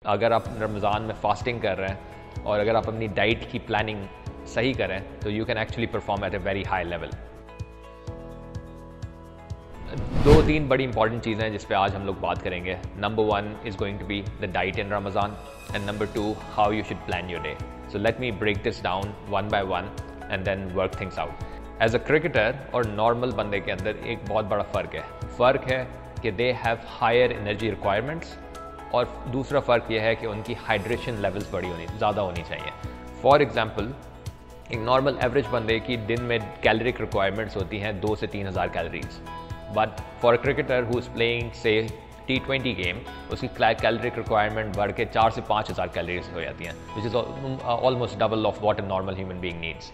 अगर आप रमज़ान में फास्टिंग कर रहे हैं और अगर आप अपनी डाइट की प्लानिंग सही करें तो you can actually perform at a very high level. दो तीन बड़ी इंपॉर्टेंट चीज़ें हैं जिस पे आज हम लोग बात करेंगे। Number 1 is going to be the diet in Ramzan and number 2 how you should plan your day. So let me break this down one by one and then work things out. As a cricketer और normal बंदे के अंदर एक बहुत बड़ा फ़र्क है कि they have higher energy requirements, और दूसरा फ़र्क यह है कि उनकी हाइड्रेशन लेवल्स ज़्यादा होनी चाहिए। फॉर एग्ज़ाम्पल, एक नॉर्मल एवरेज बंदे की दिन में कैलोरिक रिक्वायरमेंट्स होती हैं 2 से 3 हज़ार calories, but for a cricketer who is playing से T20 गेम, उसकी कैलोरिक रिक्वायरमेंट बढ़ के 4 से 5 हज़ार कैलोरीज हो जाती हैं, which is almost double of what a normal human being needs.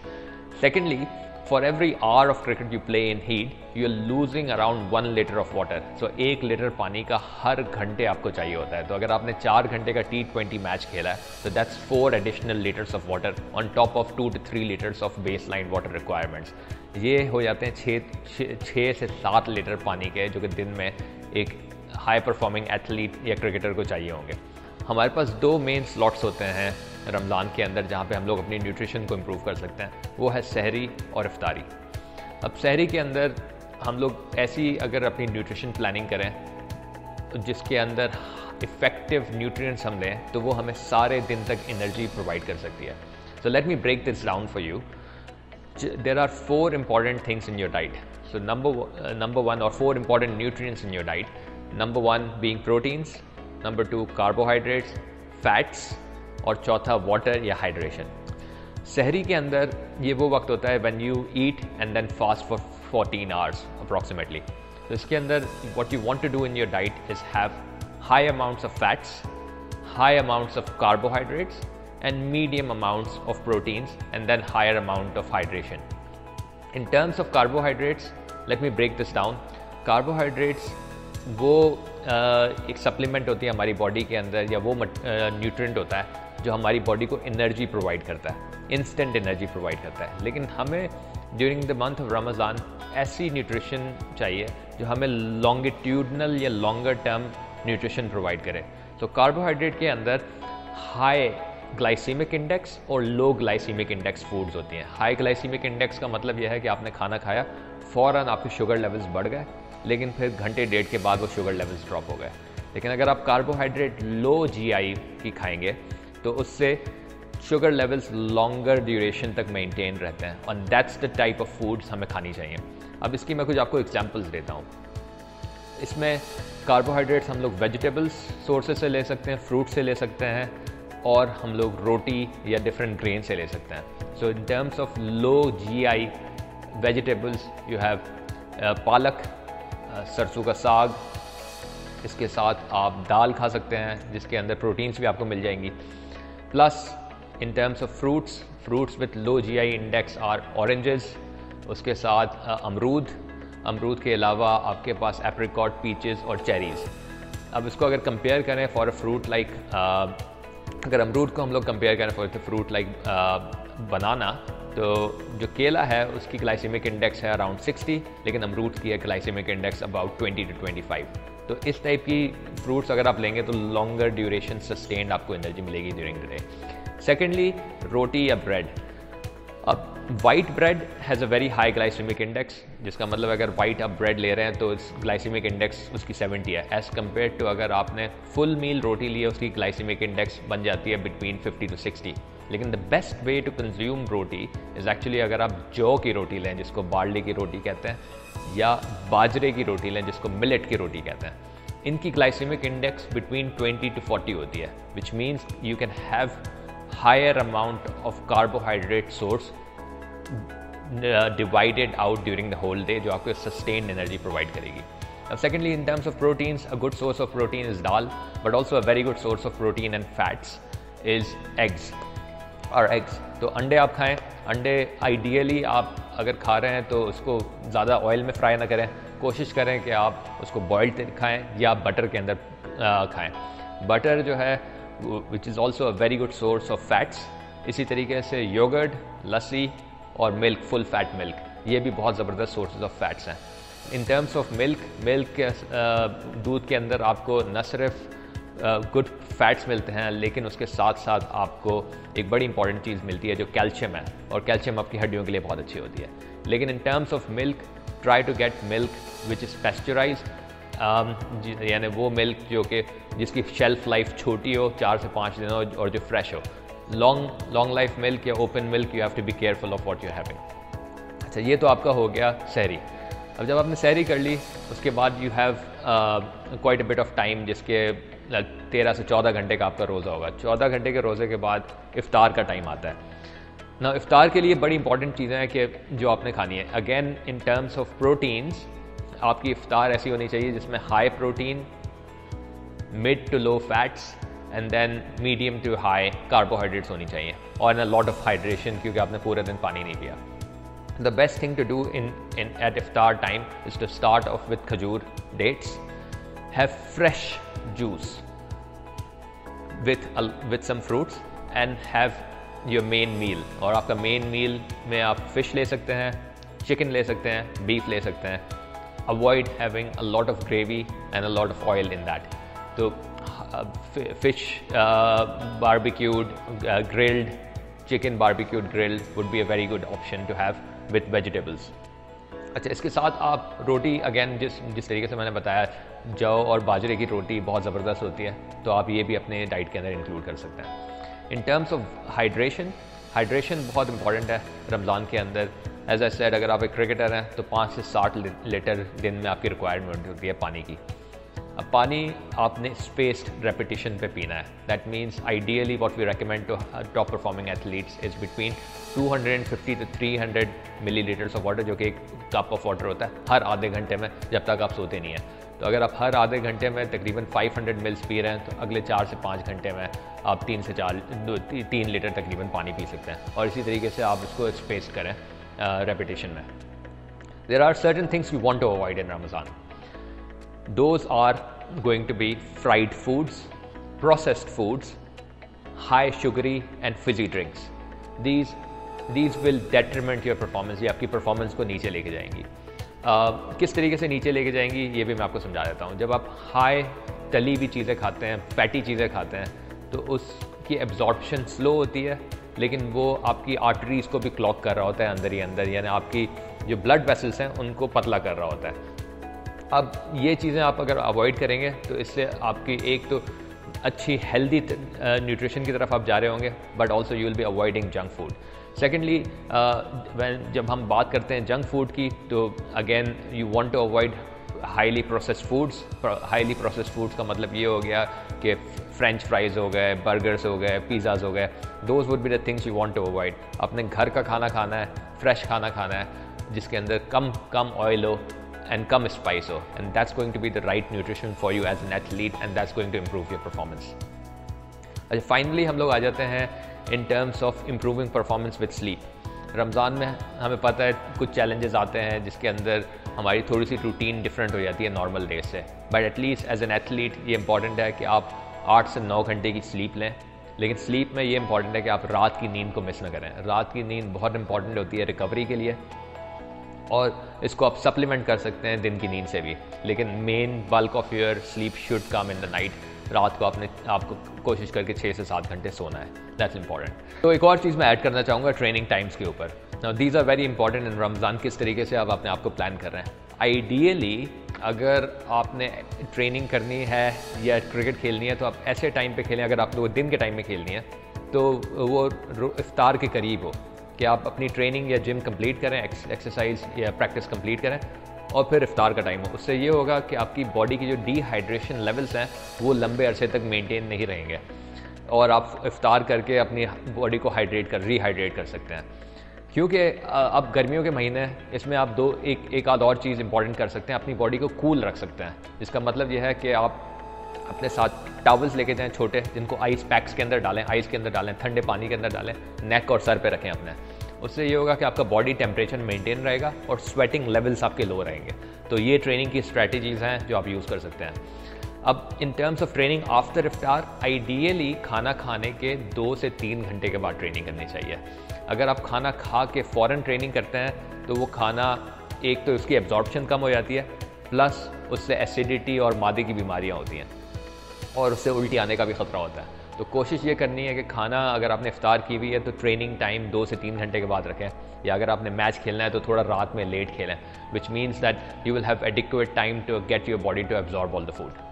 Secondly, for every hour of cricket you play in heat, you are losing around 1 liter of water. So 1 litre पानी का हर घंटे आपको चाहिए होता है। तो अगर आपने 4 घंटे का T20 मैच खेला है तो that's 4 additional liters of water on top of 2 to 3 liters of baseline water requirements. ये हो जाते हैं 6 से 7 लीटर पानी के, जो कि दिन में एक हाई परफॉर्मिंग एथलीट या क्रिकेटर को चाहिए होंगे। हमारे पास 2 मेन स्लॉट्स होते हैं रमज़ान के अंदर जहाँ पे हम लोग अपनी न्यूट्रिशन को इम्प्रूव कर सकते हैं, वो है सहरी और इफ्तारी। अब सहरी के अंदर हम लोग ऐसी अगर अपनी न्यूट्रिशन प्लानिंग करें तो जिसके अंदर इफ़ेक्टिव न्यूट्रिएंट्स हम लें तो वो हमें सारे दिन तक एनर्जी प्रोवाइड कर सकती है। So let me break this down for you. There are 4 important things in your diet. So number 1 or 4 important nutrients in your diet. Number 1 being proteins, number 2 carbohydrates, fats, और चौथा water या hydration. सहरी के अंदर ये वो वक्त होता है when you eat and then fast for 14 hours approximately. तो इसके अंदर what you want to do in your diet is have high amounts of fats, high amounts of carbohydrates and medium amounts of proteins and then higher amount of hydration. In terms of carbohydrates, let me break this down. Carbohydrates वो एक supplement होती है हमारी body के अंदर, या वो nutrient होता है जो हमारी बॉडी को एनर्जी प्रोवाइड करता है, इंस्टेंट एनर्जी प्रोवाइड करता है। लेकिन हमें during the month of Ramzan ऐसी न्यूट्रिशन चाहिए जो हमें लॉन्गिट्यूडनल या लॉन्गर टर्म न्यूट्रिशन प्रोवाइड करे। तो कार्बोहाइड्रेट के अंदर हाई ग्लाइसीमिक इंडेक्स और लो ग्लाइसीमिक इंडेक्स फूड्स होती हैं। हाई ग्लाइसीमिक इंडेक्स का मतलब यह है कि आपने खाना खाया, फ़ौरन आपके शुगर लेवल्स बढ़ गए, लेकिन फिर घंटे डेढ़ के बाद वो शुगर लेवल्स ड्रॉप हो गए। लेकिन अगर आप कार्बोहाइड्रेट लो GI की खाएंगे तो उससे शुगर लेवल्स लॉन्गर ड्यूरेशन तक मेंटेन रहते हैं, और that's the type of foods हमें खानी चाहिए। अब इसकी मैं कुछ आपको एग्जांपल्स देता हूँ। इसमें कार्बोहाइड्रेट्स हम लोग वेजिटेबल्स सोर्सेज से ले सकते हैं, फ्रूट से ले सकते हैं, और हम लोग रोटी या डिफरेंट ग्रेन से ले सकते हैं। So in terms of low GI vegetables you have palak, सरसों का साग, इसके साथ आप दाल खा सकते हैं जिसके अंदर प्रोटीन्स भी आपको मिल जाएंगी। Plus in terms of fruits with low GI index are oranges, उसके साथ अमरूद के अलावा आपके पास एप्रिकॉट, पीचेस और चेरीज़। अब इसको अगर कंपेयर करें फॉर अ फ्रूट लाइक, अगर अमरूद को हम लोग कंपेयर करें फॉर अ फ्रूट लाइक बनाना, तो जो केला है उसकी ग्लाइसेमिक इंडेक्स है अराउंड 60, लेकिन अमरूद की है ग्लाइसेमिक इंडेक्स अबाउट 20 to 25। तो इस टाइप की फ्रूट्स अगर आप लेंगे तो लॉन्गर ड्यूरेशन सस्टेन्ड आपको एनर्जी मिलेगी ड्यूरिंग द डे। सेकेंडली, रोटी या ब्रेड। अब white bread has a very high glycemic index, जिसका मतलब अगर वाइट आप ब्रेड ले रहे हैं तो इस ग्लाइसेमिक इंडेक्स उसकी 70 है, एज़ कम्पेयर टू अगर आपने फुल मील रोटी ली है उसकी ग्लाइसेमिक इंडेक्स बन जाती है बिटवीन 50 to 60। लेकिन the best way to consume roti is actually अगर आप जौ की रोटी लें जिसको बार्ली की रोटी कहते हैं, या बाजरे की रोटी लें जिसको मिलेट की रोटी कहते हैं। इनकी ग्लाइसेमिक इंडेक्स बिटवीन 20 to 40 होती है, which means you can have higher amount of carbohydrate source divided out during the whole day, जो आपको सस्टेन्ड एनर्जी प्रोवाइड करेगी। अब secondly, in terms of proteins, a good source of protein is dal, but also a very good source of protein and fats is eggs. तो अंडे आप खाएं। अंडे ideally आप अगर खा रहे हैं तो उसको ज़्यादा ऑयल में फ्राई ना करें, कोशिश करें कि आप उसको बॉइल्ड खाएं या बटर के अंदर खाएं। बटर जो है which is also a very good source of fats. इसी तरीके से योगर्ट, लस्सी और मिल्क, फुल फैट मिल्क, ये भी बहुत ज़बरदस्त सोर्सेज ऑफ फैट्स हैं। इन टर्म्स ऑफ मिल्क के दूध के अंदर आपको न सिर्फ गुड फैट्स मिलते हैं, लेकिन उसके साथ साथ आपको एक बड़ी इंपॉर्टेंट चीज़ मिलती है जो कैल्शियम है, और कैल्शियम आपकी हड्डियों के लिए बहुत अच्छी होती है। लेकिन in terms of milk, try to get milk which is pasteurised, यानी वो मिल्क जो कि जिसकी शेल्फ लाइफ छोटी हो, 4 से 5 दिन हो, और जो फ्रेश हो। लॉन्ग लाइफ मिल्क या open milk, you have to be careful of what you having. अच्छा, ये तो आपका हो गया सहरी। अब जब आपने सहरी कर ली, उसके बाद you have quite a bit of time, जिसके 13 से 14 घंटे का आपका रोज़ा होगा। 14 घंटे के रोज़े के बाद इफ्तार का टाइम आता है ना। इफ्तार के लिए बड़ी इंपॉर्टेंट चीज़ें हैं कि जो आपने खानी है। Again in terms of proteins, आपकी इफ्तार ऐसी होनी चाहिए जिसमें high protein, mid to low fats, and then medium to high carbohydrates होनी चाहिए, और अ लॉट ऑफ हाइड्रेशन, क्योंकि आपने पूरे दिन पानी नहीं पिया। The best thing to do at iftar time is to start off with khajur dates, have fresh juice with some fruits, and have your main meal. और आपका main meal में आप fish ले सकते हैं, chicken ले सकते हैं, beef ले सकते हैं. Avoid having a lot of gravy and a lot of oil in that. तो fish barbecued, grilled, chicken barbecued grilled would be a very good option to have with vegetables. अच्छा, इसके साथ आप रोटी, अगेन जिस तरीके से मैंने बताया, जौ और बाजरे की रोटी बहुत ज़बरदस्त होती है, तो आप ये भी अपने डाइट के अंदर इंक्लूड कर सकते हैं। इन टर्म्स ऑफ हाइड्रेशन बहुत इंपॉर्टेंट है रमज़ान के अंदर। एज आई सेड, अगर आप एक क्रिकेटर हैं तो 5 से 7 लीटर दिन में आपकी रिक्वायरमेंट होती है पानी की। अब पानी आपने स्पेस्ड रेपिटेशन पे पीना है। That means ideally what we recommend to top performing athletes is between 250 to 300 millilitres of water, जो कि एक कप ऑफ वाटर होता है हर आधे घंटे में, जब तक आप सोते नहीं हैं। तो अगर आप हर आधे घंटे में तकरीबन 500 मिल्स पी रहे हैं, तो अगले 4 से 5 घंटे में आप 3 लीटर तकरीबन पानी पी सकते हैं। और इसी तरीके से आप इसको स्पेस करें रेपिटेशन में। There are certain things you want to avoid in Ramzan. Those are going to be fried foods, processed foods, high sugary and fizzy drinks. These will detriment your performance. ये आपकी परफॉर्मेंस को नीचे लेके जाएंगी। किस तरीके से नीचे लेके जाएंगी ये भी मैं आपको समझा देता हूँ। जब आप हाई तली हुई चीज़ें खाते हैं, फैटी चीज़ें खाते हैं, तो उसकी एब्जॉर्प्शन स्लो होती है, लेकिन वो आपकी आर्टरीज को भी क्लॉग कर रहा होता है अंदर ही अंदर, यानी आपकी जो ब्लड वेसल्स हैं उनको पतला कर रहा होता है। अब ये चीज़ें आप अगर अवॉइड करेंगे तो इससे आपकी एक तो अच्छी हेल्दी न्यूट्रिशन की तरफ आप जा रहे होंगे, but also you will be avoiding junk food. Secondly, जब हम बात करते हैं जंक फूड की, तो again you want to avoid highly processed foods. Highly processed foods का मतलब ये हो गया कि फ्रेंच फ्राइज़ हो गए, बर्गर्स हो गए, पिज़्ज़ाज़ हो गए, those would be the things you want to avoid. अपने घर का खाना खाना है, फ्रेश खाना खाना है, जिसके अंदर कम ऑयल हो and come spice ho, and that's going to be the right nutrition for you as an athlete, and that's going to improve your performance. अच्छा, फाइनली हम लोग आ जाते हैं in terms of improving performance with sleep. Ramzan में हमें पता है कुछ challenges आते हैं जिसके अंदर हमारी थोड़ी सी रूटीन डिफरेंट हो जाती है नॉर्मल डेज से, but at least as an athlete ये इंपॉर्टेंट है कि आप 8 से 9 घंटे की स्लीप लें। लेकिन स्लीप में ये इंपॉर्टेंट है कि आप रात की नींद को मिस ना करें। रात की नींद बहुत इंपॉर्टेंट होती है रिकवरी के लिए, और इसको आप सप्लीमेंट कर सकते हैं दिन की नींद से भी, लेकिन main bulk of your sleep should come in the night. रात को आपको कोशिश करके 6 से 7 घंटे सोना है, दैट्स इंपॉर्टेंट। तो एक और चीज़ मैं ऐड करना चाहूँगा ट्रेनिंग टाइम्स के ऊपर। Now these are very important in Ramzan. किस तरीके से आप अपने आप को प्लान कर रहे हैं। आइडियली अगर आपने ट्रेनिंग करनी है या क्रिकेट खेलनी है तो आप ऐसे टाइम पे खेलें, अगर आप लोग दिन के टाइम में खेलनी है तो वो इफ्तार के करीब हो, कि आप अपनी ट्रेनिंग या जिम कंप्लीट करें, एक्सरसाइज या प्रैक्टिस कंप्लीट करें, और फिर इफ्तार का टाइम हो। उससे ये होगा कि आपकी बॉडी की जो डिहाइड्रेशन लेवल्स हैं वो लंबे अरसे तक मेंटेन नहीं रहेंगे, और आप इफ्तार करके अपनी बॉडी को रीहाइड्रेट कर सकते हैं। क्योंकि अब गर्मियों के महीने हैं, इसमें आप एक आध और चीज़ इंपॉर्टेंट कर सकते हैं, अपनी बॉडी को कूल रख सकते हैं। इसका मतलब यह है कि आप अपने साथ टॉवल्स लेके जाएं छोटे, जिनको आइस पैक्स के अंदर डालें, आइस के अंदर डालें, ठंडे पानी के अंदर डालें, नेक और सर पे रखें अपने। उससे ये होगा कि आपका बॉडी टेम्परेचर मेंटेन रहेगा और स्वेटिंग लेवल्स आपके लो रहेंगे। तो ये ट्रेनिंग की स्ट्रैटेजीज़ हैं जो आप यूज़ कर सकते हैं। अब in terms of training after इफ्तार, आइडियली खाना खाने के 2 से 3 घंटे के बाद ट्रेनिंग करनी चाहिए। अगर आप खाना खा के फ़ौरन ट्रेनिंग करते हैं तो वो खाना, एक तो उसकी एब्जॉर्प्शन कम हो जाती है, प्लस उससे एसिडिटी और मादे की बीमारियाँ होती हैं। और उससे उल्टी आने का भी ख़तरा होता है। तो कोशिश ये करनी है कि खाना अगर आपने इफ्तार की हुई है तो ट्रेनिंग टाइम 2 से 3 घंटे के बाद रखें, या अगर आपने मैच खेलना है तो थोड़ा रात में लेट खेलें, which means that you will have adequate time to get your body to absorb all the food.